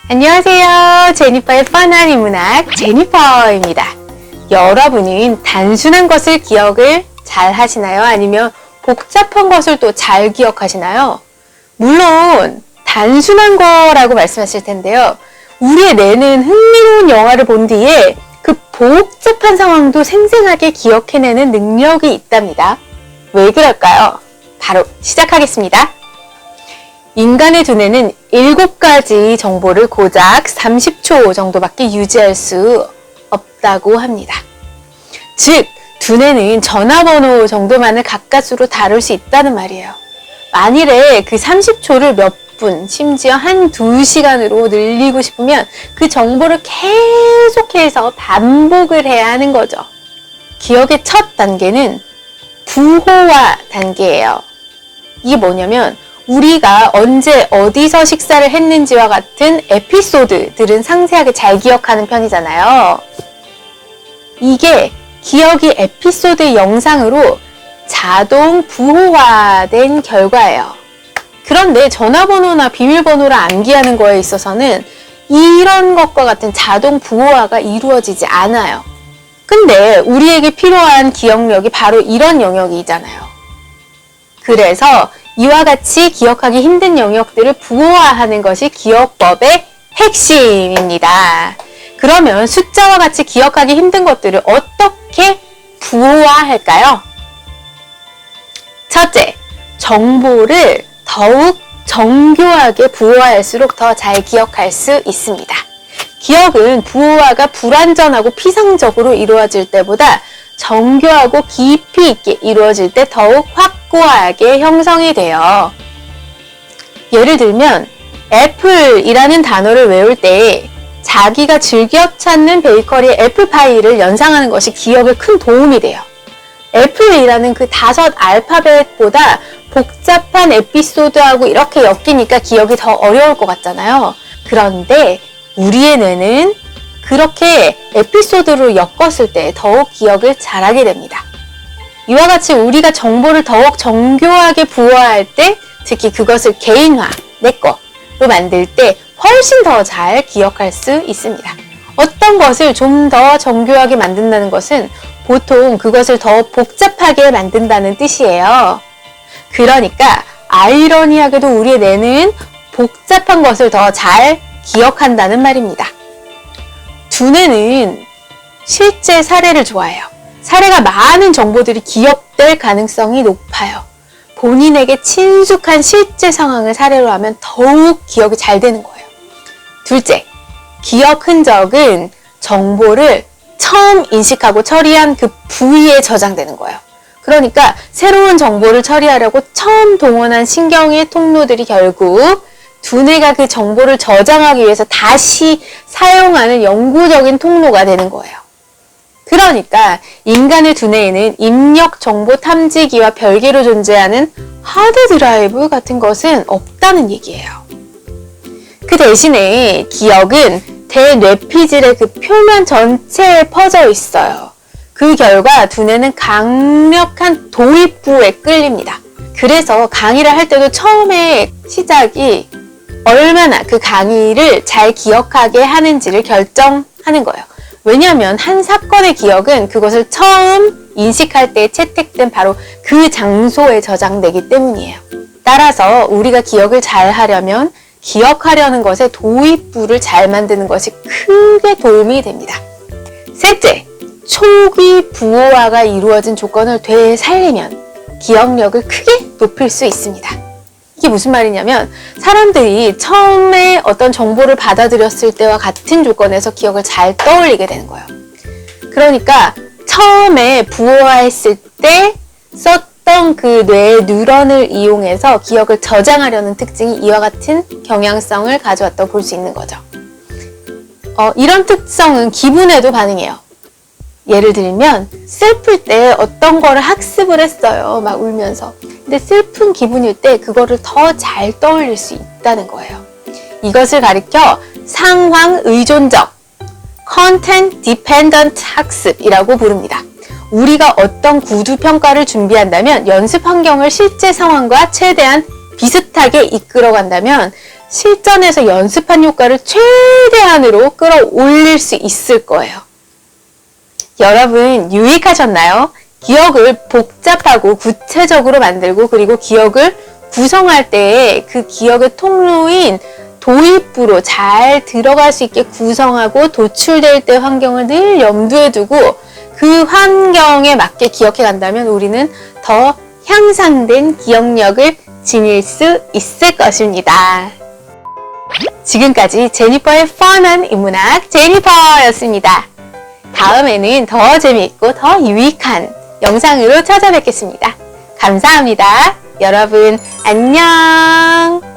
안녕하세요. 제니퍼의 뻔한 인문학 제니퍼입니다. 여러분은 단순한 것을 기억을 잘 하시나요? 아니면 복잡한 것을 또 잘 기억하시나요? 물론 단순한 거라고 말씀하실 텐데요. 우리의 뇌는 흥미로운 영화를 본 뒤에 그 복잡한 상황도 생생하게 기억해내는 능력이 있답니다. 왜 그럴까요? 바로 시작하겠습니다. 인간의 두뇌는 7가지 정보를 고작 30초 정도밖에 유지할 수 없다고 합니다. 즉, 두뇌는 전화번호 정도만을 가까스로 다룰 수 있다는 말이에요. 만일에 그 30초를 몇 분, 심지어 한 2시간으로 늘리고 싶으면 그 정보를 계속해서 반복을 해야 하는 거죠. 기억의 첫 단계는 부호화 단계예요. 이게 뭐냐면 우리가 언제 어디서 식사를 했는지와 같은 에피소드들은 상세하게 잘 기억하는 편이잖아요. 이게 기억이 에피소드 영상으로 자동 부호화된 결과예요. 그런데 전화번호나 비밀번호를 암기하는 거에 있어서는 이런 것과 같은 자동 부호화가 이루어지지 않아요. 근데 우리에게 필요한 기억력이 바로 이런 영역이잖아요. 그래서 이와 같이 기억하기 힘든 영역들을 부호화하는 것이 기억법의 핵심입니다. 그러면 숫자와 같이 기억하기 힘든 것들을 어떻게 부호화할까요? 첫째, 정보를 더욱 정교하게 부호화할수록 더 잘 기억할 수 있습니다. 기억은 부호화가 불완전하고 피상적으로 이루어질 때보다 정교하고 깊이 있게 이루어질 때 더욱 확고하게 형성이 돼요. 예를 들면 애플이라는 단어를 외울 때 자기가 즐겨 찾는 베이커리의 애플파이를 연상하는 것이 기억에 큰 도움이 돼요. 애플이라는 그 5 알파벳보다 복잡한 에피소드하고 이렇게 엮이니까 기억이 더 어려울 것 같잖아요. 그런데 우리의 뇌는 그렇게 에피소드로 엮었을 때 더욱 기억을 잘하게 됩니다. 이와 같이 우리가 정보를 더욱 정교하게 부호화할 때, 특히 그것을 개인화, 내 거로 만들 때 훨씬 더 잘 기억할 수 있습니다. 어떤 것을 좀 더 정교하게 만든다는 것은 보통 그것을 더 복잡하게 만든다는 뜻이에요. 그러니까 아이러니하게도 우리의 뇌는 복잡한 것을 더 잘 기억한다는 말입니다. 두뇌는 실제 사례를 좋아해요. 사례가 많은 정보들이 기억될 가능성이 높아요. 본인에게 친숙한 실제 상황을 사례로 하면 더욱 기억이 잘 되는 거예요. 둘째, 기억 흔적은 정보를 처음 인식하고 처리한 그 부위에 저장되는 거예요. 그러니까 새로운 정보를 처리하려고 처음 동원한 신경의 통로들이 결국 두뇌가 그 정보를 저장하기 위해서 다시 사용하는 영구적인 통로가 되는 거예요. 그러니까 인간의 두뇌에는 입력 정보 탐지기와 별개로 존재하는 하드 드라이브 같은 것은 없다는 얘기예요. 그 대신에 기억은 대뇌피질의 그 표면 전체에 퍼져 있어요. 그 결과 두뇌는 강력한 도입부에 끌립니다. 그래서 강의를 할 때도 처음에 시작이 얼마나 그 강의를 잘 기억하게 하는지를 결정하는 거예요. 왜냐하면 한 사건의 기억은 그것을 처음 인식할 때 채택된 바로 그 장소에 저장되기 때문이에요. 따라서 우리가 기억을 잘 하려면 기억하려는 것에 도입부를 잘 만드는 것이 크게 도움이 됩니다. 셋째, 초기 부호화가 이루어진 조건을 되살리면 기억력을 크게 높일 수 있습니다. 이게 무슨 말이냐면 사람들이 처음에 어떤 정보를 받아들였을 때와 같은 조건에서 기억을 잘 떠올리게 되는 거예요. 그러니까 처음에 부호화했을 때 썼던 그 뇌의 뉴런을 이용해서 기억을 저장하려는 특징이 이와 같은 경향성을 가져왔다고 볼 수 있는 거죠. 이런 특성은 기분에도 반응해요. 예를 들면 슬플 때 어떤 거를 학습을 했어요. 막 울면서. 근데 슬픈 기분일 때 그거를 더 잘 떠올릴 수 있다는 거예요. 이것을 가리켜 상황 의존적 Content Dependent 학습이라고 부릅니다. 우리가 어떤 구두 평가를 준비한다면 연습 환경을 실제 상황과 최대한 비슷하게 이끌어 간다면 실전에서 연습한 효과를 최대한으로 끌어올릴 수 있을 거예요. 여러분 유익하셨나요? 기억을 복잡하고 구체적으로 만들고 그리고 기억을 구성할 때 그 기억의 통로인 도입부로 잘 들어갈 수 있게 구성하고 도출될 때 환경을 늘 염두에 두고 그 환경에 맞게 기억해 간다면 우리는 더 향상된 기억력을 지닐 수 있을 것입니다. 지금까지 제니퍼의 펀한 인문학 제니퍼였습니다. 다음에는 더 재미있고 더 유익한 영상으로 찾아뵙겠습니다. 감사합니다. 여러분 안녕.